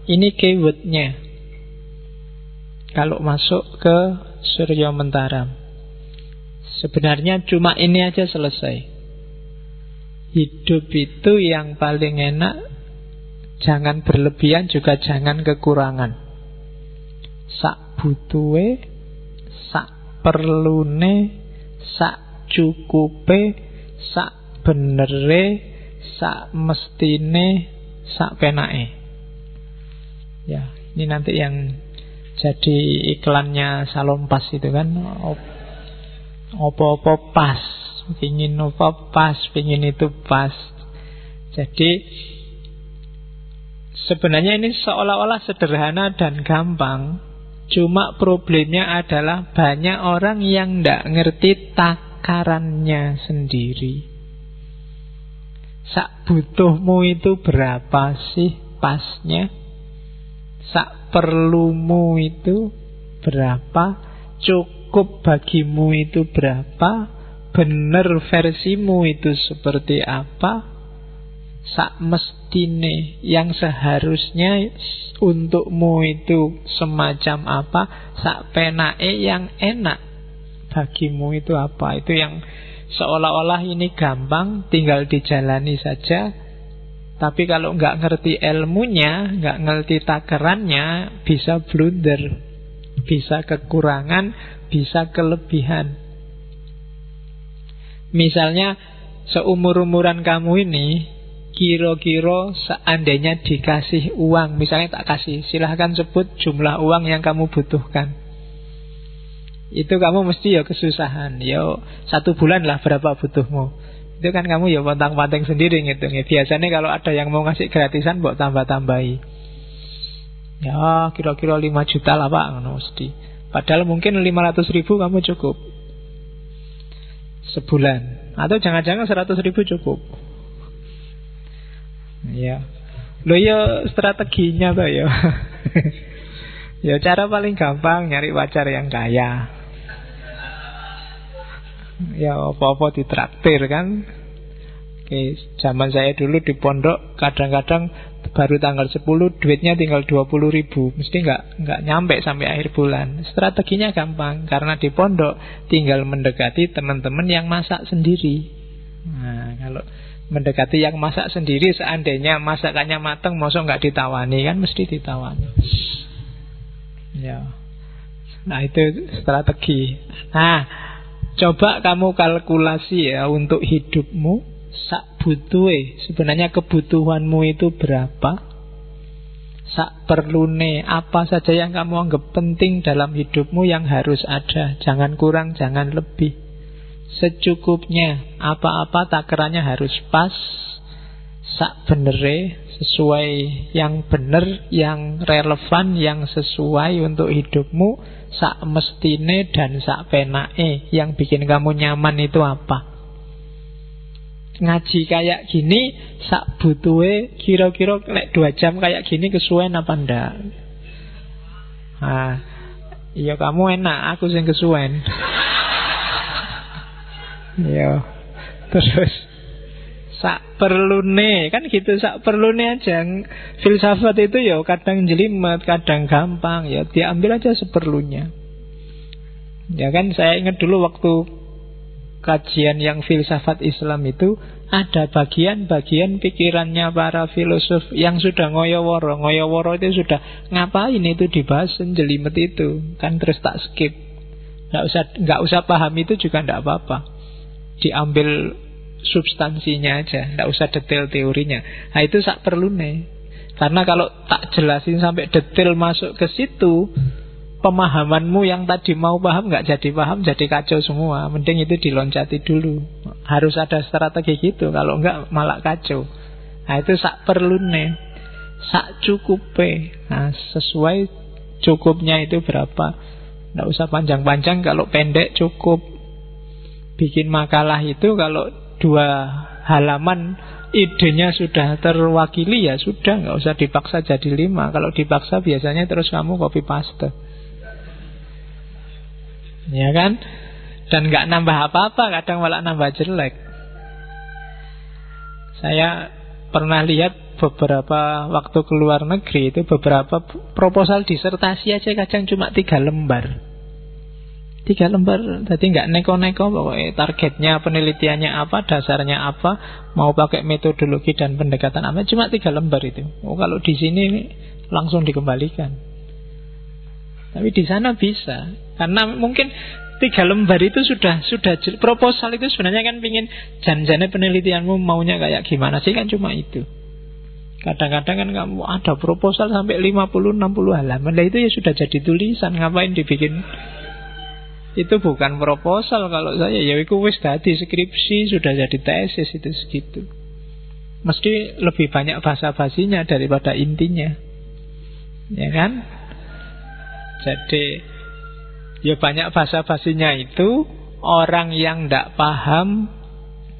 Ini keywordnya kalau masuk ke Surya Mentaram. Sebenarnya cuma ini aja selesai. Hidup itu yang paling enak, jangan berlebihan juga jangan kekurangan. Sak butuhe, sak perlune, sak cukupe, sak benere, sak mestine, sak penake. Ya, ini nanti yang jadi iklannya Salonpas itu kan, opo-opo pas, pingin opo pas, pingin itu pas. Jadi sebenarnya ini seolah-olah sederhana dan gampang. Cuma problemnya adalah banyak orang yang tidak ngerti takarannya sendiri. Sak butuhmu itu berapa sih pasnya? Sak perlumu itu berapa? Cukup bagimu itu berapa? Bener versimu itu seperti apa? Sak mestine yang seharusnya untukmu itu semacam apa? Sak penake yang enak bagimu itu apa? Itu yang seolah-olah ini gampang, tinggal dijalani saja. Tapi kalau nggak ngerti ilmunya, nggak ngerti takarannya, bisa blunder, bisa kekurangan, bisa kelebihan. Misalnya seumur-umuran kamu ini, kira-kira seandainya dikasih uang, misalnya tak kasih, silahkan sebut jumlah uang yang kamu butuhkan. Itu kamu mesti ya kesusahan. Ya 1 bulan lah berapa butuhmu. Itu kan kamu ya pontang-panting sendiri ngitungnya. Biasanya kalau ada yang mau ngasih gratisan, buat tambah-tambahi. Ya kira-kira 5 juta lah Pak, mesti. Padahal mungkin 500 ribu kamu cukup sebulan. Atau jangan-jangan 100 ribu cukup. Ya, lo ya strateginya tuh ya. Ya cara paling gampang nyari pacar yang kaya. Ya apa-apa ditraktir kan. Oke, zaman saya dulu di pondok kadang-kadang baru tanggal 10 duitnya tinggal 20 ribu. Mesti nggak nyampe sampai akhir bulan. Strateginya gampang, karena di pondok tinggal mendekati teman-teman yang masak sendiri. Nah, kalau mendekati yang masak sendiri, seandainya masakannya mateng, mosok nggak ditawani kan, mesti ditawani. Ya, nah itu strategi. Nah, coba kamu kalkulasi ya untuk hidupmu, sak butuhe, sebenarnya kebutuhanmu itu berapa? Sak perlune, apa saja yang kamu anggap penting dalam hidupmu yang harus ada. Jangan kurang, jangan lebih. Secukupnya, apa-apa takarannya harus pas, sak benere, sesuai yang bener, yang relevan, yang sesuai untuk hidupmu, sak mestine dan sak penake. Yang bikin kamu nyaman itu apa? Ngaji kayak gini, sak butuhe kira-kira 2 jam kayak gini kesuwen apa ndak? Nah, iya kamu enak, aku sing kesuwen. Ya, terus sak perlune, kan gitu, sak perlune aja. Filsafat itu ya kadang jelimet, kadang gampang, ya diambil aja seperlunya. Ya kan, saya ingat dulu waktu kajian yang filsafat Islam itu, ada bagian-bagian pikirannya para filosof yang sudah ngoyo-woro. Ngoyo-woro itu sudah ngapain itu dibahas jelimet itu, kan terus tak skip. Nggak usah paham itu juga nggak apa-apa. Diambil substansinya aja, nggak usah detail teorinya. Nah itu sak perlune. Karena kalau tak jelasin sampai detail masuk ke situ, pemahamanmu yang tadi mau paham nggak jadi paham, jadi kacau semua. Mending itu diloncati dulu. Harus ada strategi gitu, kalau nggak malah kacau. Nah itu sak perlune. Sak cukupe. Nah sesuai cukupnya itu berapa. Nggak usah panjang-panjang, kalau pendek cukup. Bikin makalah itu kalau 2 halaman idenya sudah terwakili, ya sudah, nggak usah dipaksa jadi 5. Kalau dipaksa biasanya terus kamu copy paste, ya kan? Dan nggak nambah apa-apa, kadang malah nambah jelek. Saya pernah lihat beberapa waktu ke luar negeri itu beberapa proposal disertasi aja kadang cuma 3 lembar. 3 lembar, jadi nggak neko-neko pokoknya targetnya, penelitiannya apa, dasarnya apa, mau pakai metodologi dan pendekatan apa, cuma 3 lembar itu. Oh, kalau di sini langsung dikembalikan. Tapi di sana bisa, karena mungkin 3 lembar itu sudah proposal itu sebenarnya kan pingin janjane penelitianmu maunya kayak gimana sih, kan cuma itu. Kadang-kadang kan kamu ada proposal sampai 50-60 halaman, lah itu ya sudah jadi tulisan, ngapain dibikin. Itu bukan proposal kalau saya, ya itu wis dadi skripsi, sudah jadi tesis itu segitu. Mesti lebih banyak basa-basinya daripada intinya. Ya kan? Jadi ya banyak basa-basinya itu orang yang ndak paham,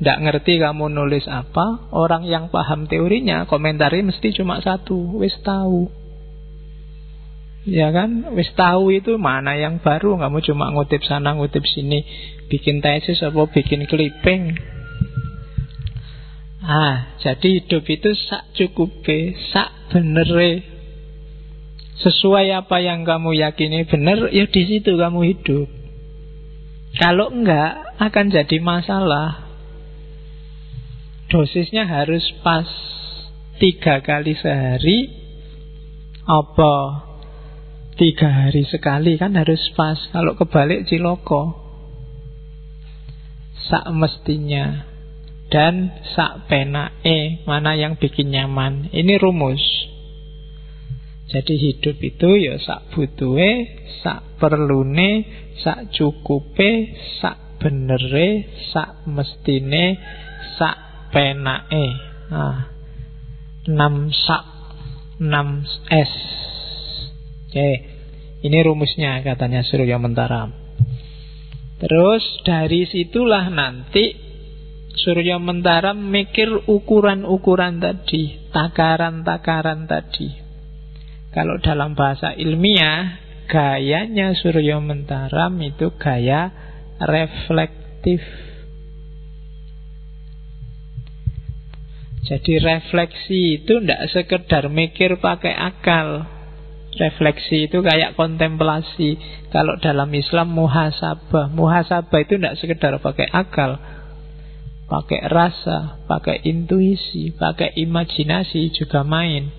ndak ngerti kamu nulis apa. Orang yang paham teorinya komentarnya mesti cuma satu, wis tahu. Ya kan, wis tahu itu mana yang baru. Kamu cuma ngutip sana ngutip sini, bikin tesis apa bikin clipping. Jadi hidup itu sak cukupe, sak benere, sesuai apa yang kamu yakini benar, ya di situ kamu hidup. Kalau enggak akan jadi masalah. Dosisnya harus pas, 3 kali sehari apa 3 hari sekali, kan harus pas. Kalau kebalik ciloko. Sak mestinya dan sak penake, mana yang bikin nyaman. Ini rumus. Jadi hidup itu ya sak butuhe, sak perlune, sak cukupe, sak benere, sak mestine, sak penake. 6 sak, 6 S. Oke, ini rumusnya katanya Surya Mentara. Terus dari situlah nanti Surya Mentara mikir ukuran-ukuran tadi, takaran-takaran tadi. Kalau dalam bahasa ilmiah, gayanya Surya Mentara itu gaya reflektif. Jadi refleksi itu tidak sekedar mikir pakai akal. Refleksi itu kayak kontemplasi. Kalau dalam Islam muhasabah. Muhasabah itu tidak sekedar pakai akal, pakai rasa, pakai intuisi, pakai imajinasi juga main.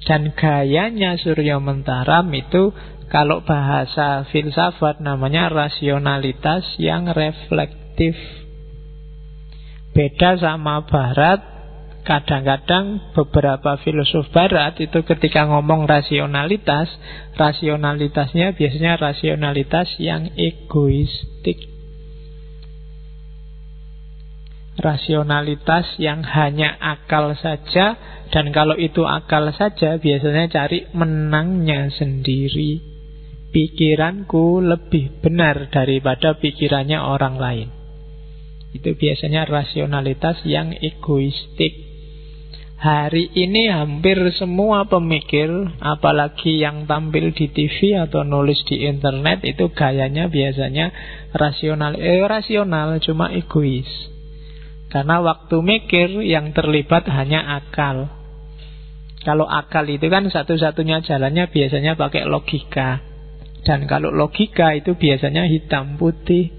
Dan gayanya Surya Mentara itu kalau bahasa filsafat namanya rasionalitas yang reflektif. Beda sama Barat. Kadang-kadang beberapa filosof Barat itu ketika ngomong rasionalitas, rasionalitasnya biasanya rasionalitas yang egoistik. Rasionalitas yang hanya akal saja, dan kalau itu akal saja biasanya cari menangnya sendiri. Pikiranku lebih benar daripada pikirannya orang lain. Itu biasanya rasionalitas yang egoistik. Hari ini hampir semua pemikir, apalagi yang tampil di TV atau nulis di internet, itu gayanya biasanya rasional, cuma egois. Karena waktu mikir yang terlibat hanya akal. Kalau akal itu kan satu-satunya jalannya biasanya pakai logika. Dan kalau logika itu biasanya hitam putih.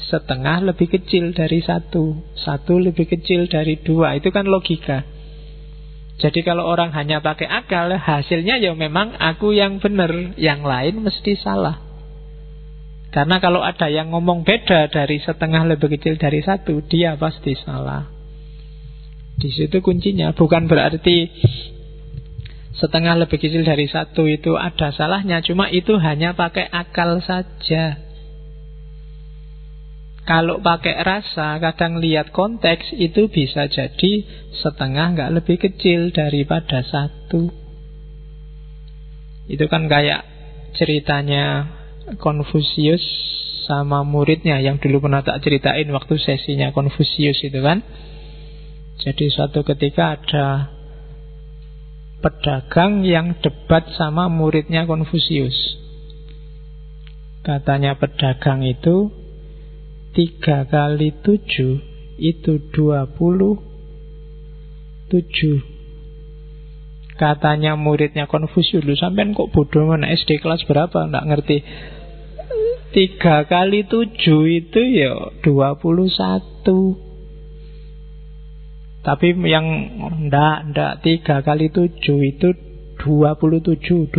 Setengah lebih kecil dari satu, satu lebih kecil dari 2. Itu kan logika. Jadi kalau orang hanya pakai akal, hasilnya ya memang aku yang benar, yang lain mesti salah. Karena kalau ada yang ngomong beda dari setengah lebih kecil dari 1, dia pasti salah. Di situ kuncinya. Bukan berarti setengah lebih kecil dari 1 itu ada salahnya, cuma itu hanya pakai akal saja. Kalau pakai rasa, kadang lihat konteks, itu bisa jadi setengah nggak lebih kecil daripada 1. Itu kan kayak ceritanya Konfusius sama muridnya yang dulu pernah tak ceritain waktu sesinya Konfusius itu kan. Jadi suatu ketika ada pedagang yang debat sama muridnya Konfusius. Katanya pedagang itu 3 kali 7 itu 20. Katanya muridnya Konfusius, lu sampean kok bodoh, mana SD kelas berapa, nggak ngerti. 3 kali 7 itu ya 21. Tapi yang ndak 3 kali 7 itu 27. 27.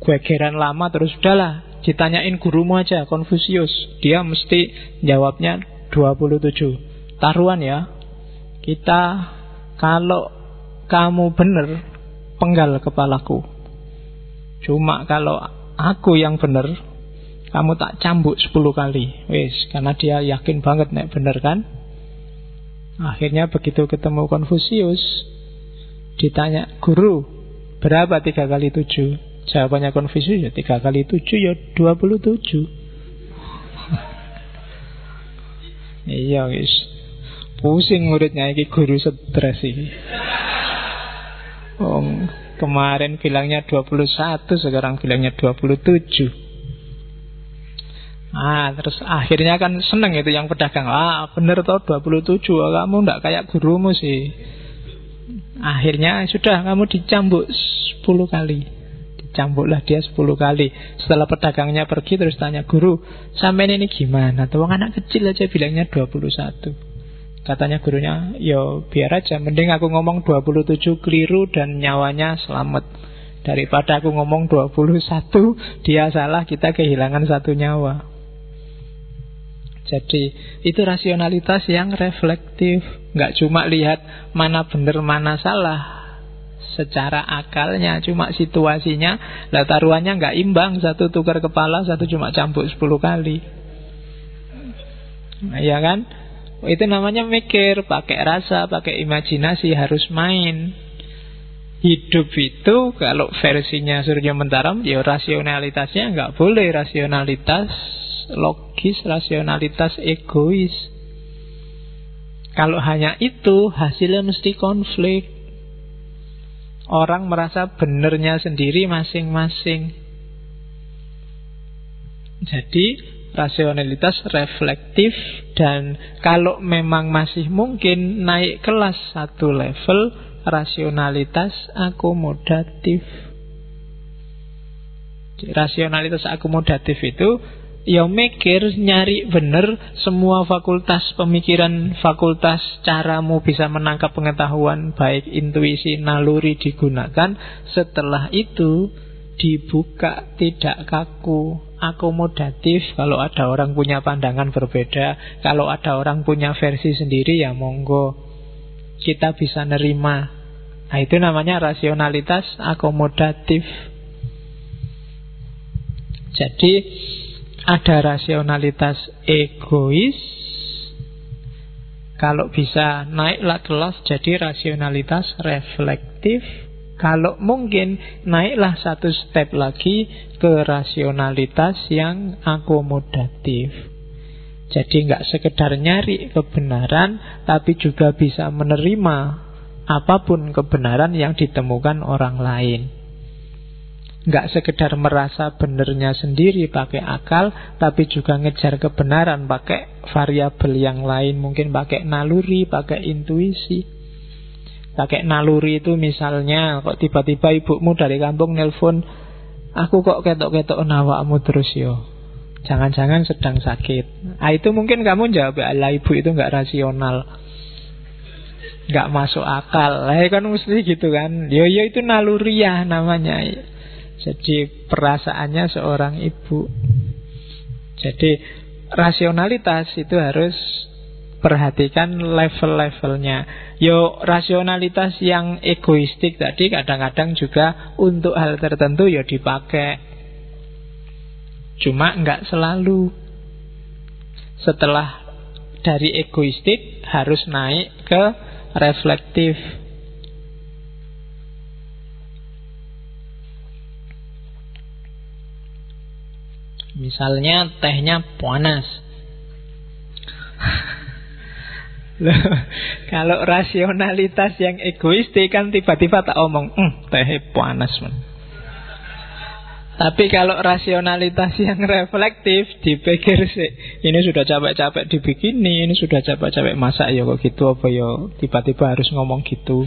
Gegeran lama terus, udahlah, ditanyain gurumu aja, Konfusius. Dia mesti jawabnya 27. Taruhan ya. Kita, kalau kamu benar, penggal kepalaku. Cuma kalau aku yang benar, kamu tak cambuk 10 kali. Wis, karena dia yakin banget nek bener kan. Akhirnya begitu ketemu Konfusius, ditanya, guru, berapa 3 kali 7? Jawabannya Konfusius, ya 3 kali 7 ya 27. Iya wis. Pusing muridnya iki, guru stres iki. Kemarin bilangnya 21, sekarang bilangnya 27. Terus akhirnya kan seneng itu yang pedagang. Bener toh 27, kamu ndak kayak gurumu sih. Akhirnya sudah, kamu dicambuk 10 kali. Dicambuklah dia 10 kali. Setelah pedagangnya pergi, terus tanya, guru, sampean ini gimana? Tuh anak kecil aja bilangnya 21. Katanya gurunya, yo biar aja, mending aku ngomong 27 keliru dan nyawanya selamat, daripada aku ngomong 21 dia salah, kita kehilangan 1 nyawa. Jadi itu rasionalitas yang reflektif. Nggak cuma lihat mana benar mana salah secara akalnya, cuma situasinya. Lah taruhannya nggak imbang, satu tukar kepala, satu cuma cambuk 10 kali. Ya kan? Itu namanya mikir, pakai rasa, pakai imajinasi, harus main. Hidup itu kalau versinya Surya Mentaram, ya rasionalitasnya nggak boleh rasionalitas logis, rasionalitas egois. Kalau hanya itu, hasilnya mesti konflik. Orang merasa benernya sendiri masing-masing. Jadi rasionalitas reflektif, dan kalau memang masih mungkin naik kelas 1 level, rasionalitas akomodatif. Rasionalitas akomodatif itu ya mikir, nyari bener semua fakultas pemikiran, fakultas caramu bisa menangkap pengetahuan, baik intuisi, naluri digunakan. Setelah itu dibuka, tidak kaku, akomodatif. Kalau ada orang punya pandangan berbeda, kalau ada orang punya versi sendiri, ya monggo, kita bisa nerima. Nah, itu namanya rasionalitas akomodatif. Jadi ada rasionalitas egois, kalau bisa naiklah kelas jadi rasionalitas reflektif. Kalau mungkin naiklah 1 step lagi ke rasionalitas yang akomodatif. Jadi nggak sekedar nyari kebenaran, tapi juga bisa menerima apapun kebenaran yang ditemukan orang lain. Nggak sekedar merasa benernya sendiri pakai akal, tapi juga ngejar kebenaran pakai variabel yang lain. Mungkin pakai naluri, pakai intuisi. Pakai naluri itu misalnya, kok tiba-tiba ibumu dari kampung nelpon, aku kok ketok-ketok nawakmu terus yo, jangan-jangan sedang sakit. Itu mungkin kamu jawab, ala ibu itu nggak rasional, nggak masuk akal. Kan mesti gitu kan. Yo itu naluriah namanya. Jadi perasaannya seorang ibu. Jadi rasionalitas itu harus perhatikan level-levelnya. Yo rasionalitas yang egoistik tadi kadang-kadang juga untuk hal tertentu ya dipakai. Cuma nggak selalu. Setelah dari egoistik harus naik ke reflektif. Misalnya tehnya panas. Kalau rasionalitas yang egoistik kan tiba-tiba tak omong, teh panas man. Tapi kalau rasionalitas yang reflektif, dipikir sih, ini sudah capek-capek dibikini, ini sudah capek-capek masak, ya kok gitu, apa ya tiba-tiba harus ngomong gitu,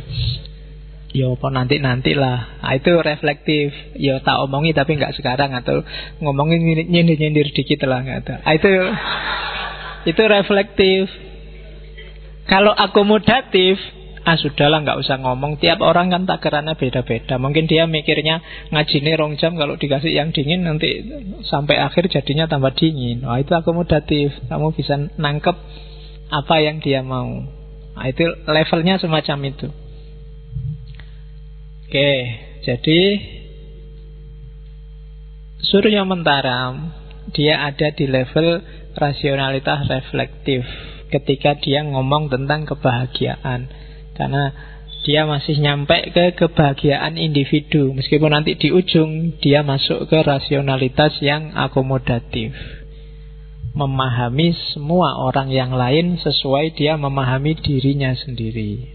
ya apa nanti-nanti lah. Nah, itu reflektif. Ya tak omongi tapi nggak sekarang, atau ngomongin nyindir-nyindir dikit lah, nggak ada. Nah, itu reflektif. Kalau akomodatif, sudahlah nggak usah ngomong. Tiap orang kan takarannya beda-beda. Mungkin dia mikirnya ngajine 2 jam, kalau dikasih yang dingin nanti sampai akhir jadinya tambah dingin. Itu akomodatif. Kamu bisa nangkep apa yang dia mau. Itu levelnya semacam itu. Oke, jadi Surya Mentaram dia ada di level rasionalitas reflektif ketika dia ngomong tentang kebahagiaan. Karena dia masih nyampe ke kebahagiaan individu, meskipun nanti di ujung dia masuk ke rasionalitas yang akomodatif, memahami semua orang yang lain sesuai dia memahami dirinya sendiri.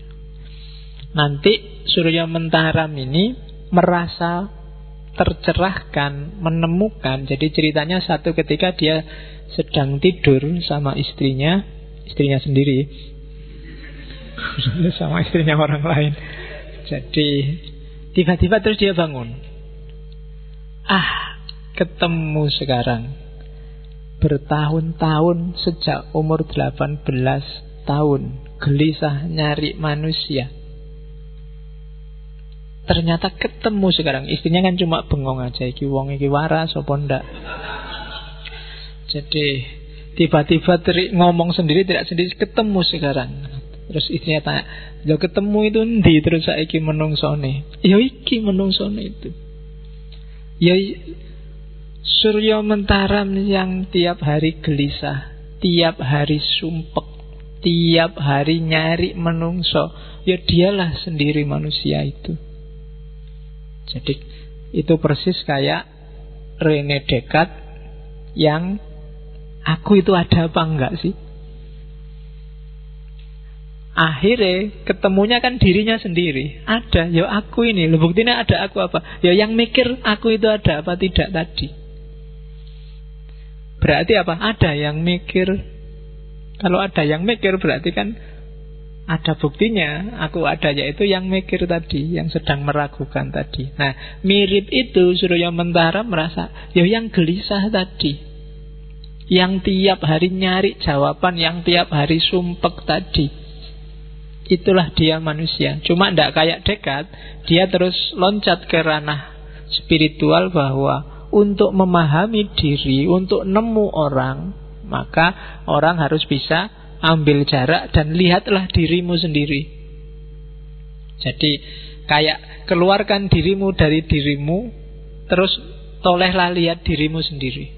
Nanti Surya Mentaram ini merasa tercerahkan, menemukan. Jadi ceritanya satu ketika dia sedang tidur sama istrinya sendiri, sama istrinya orang lain. Jadi tiba-tiba terus dia bangun. Ketemu sekarang. Bertahun-tahun sejak umur 18 tahun gelisah nyari manusia. Ternyata ketemu sekarang. Istrinya kan cuma bengong aja, iki wong iki waras apa ndak. Jadi tiba-tiba ngomong sendiri, tidak sendiri, ketemu sekarang. Terus istrinya tanya, "Lho ketemu itu ndi?" Terus saiki menungsone. Ya iki menungsone itu. Ya Surya Mentaram yang tiap hari gelisah, tiap hari sumpek, tiap hari nyari menungso. Ya dialah sendiri manusia itu. Jadi itu persis kayak René Descartes yang aku itu ada apa enggak sih? Akhirnya ketemunya kan dirinya sendiri. Ada, ya aku ini. Loh, buktinya ada aku apa? Ya yang mikir aku itu ada apa tidak tadi. Berarti apa? Ada yang mikir. Kalau ada yang mikir berarti kan ada buktinya. Aku ada, yaitu yang mikir tadi, yang sedang meragukan tadi. Nah, mirip itu Surya Mentaram merasa, ya yang gelisah tadi, yang tiap hari nyari jawaban, yang tiap hari sumpek tadi, itulah dia manusia. Cuma tidak kayak Descartes, dia terus loncat ke ranah spiritual bahwa untuk memahami diri, untuk nemu orang, maka orang harus bisa ambil jarak dan lihatlah dirimu sendiri. Jadi kayak keluarkan dirimu dari dirimu, terus tolehlah lihat dirimu sendiri.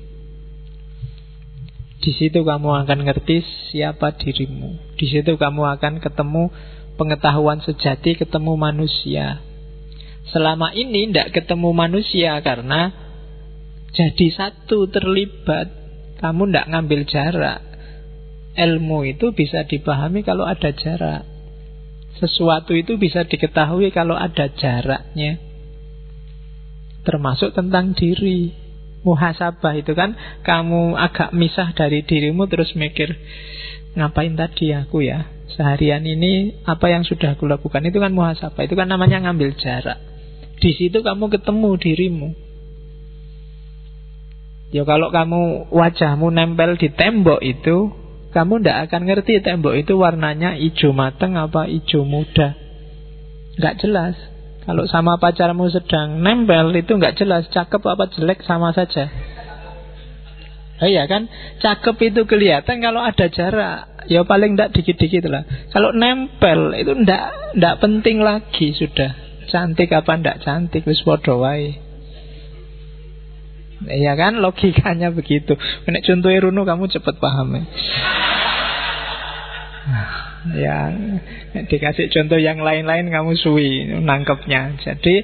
Di situ kamu akan ngerti siapa dirimu. Di situ kamu akan ketemu pengetahuan sejati, ketemu manusia. Selama ini tidak ketemu manusia karena jadi satu, terlibat. Kamu tidak ngambil jarak. Ilmu itu bisa dipahami kalau ada jarak. Sesuatu itu bisa diketahui kalau ada jaraknya. Termasuk tentang diri. Muhasabah itu kan kamu agak misah dari dirimu, terus mikir, ngapain tadi aku ya? Seharian ini apa yang sudah aku lakukan? Itu kan muhasabah. Itu kan namanya ngambil jarak. Di situ kamu ketemu dirimu. Ya kalau kamu wajahmu nempel di tembok itu, kamu tidak akan ngerti tembok itu warnanya hijau mateng apa hijau muda. Nggak jelas. Kalau sama pacarmu sedang nempel itu nggak jelas, cakep apa jelek sama saja. Iya kan, cakep itu kelihatan kalau ada jarak. Ya paling tidak dikit-dikit lah. Kalau nempel itu tidak penting lagi sudah. Cantik apa tidak cantik, wis padha wae. Iya kan, logikanya begitu. Nek contohnya Runo kamu cepat paham ya. Ya, dikasih contoh yang lain-lain kamu suwi nangkepnya. Jadi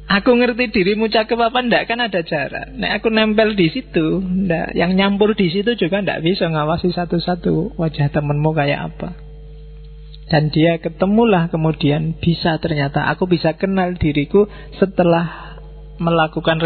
aku ngerti dirimu cakep apa ndak kan ada jarak. Nek aku nempel di situ, ndak, yang nyampur di situ juga ndak bisa ngawasi satu-satu wajah temenmu kayak apa. Dan dia ketemulah kemudian bisa, ternyata aku bisa kenal diriku setelah melakukan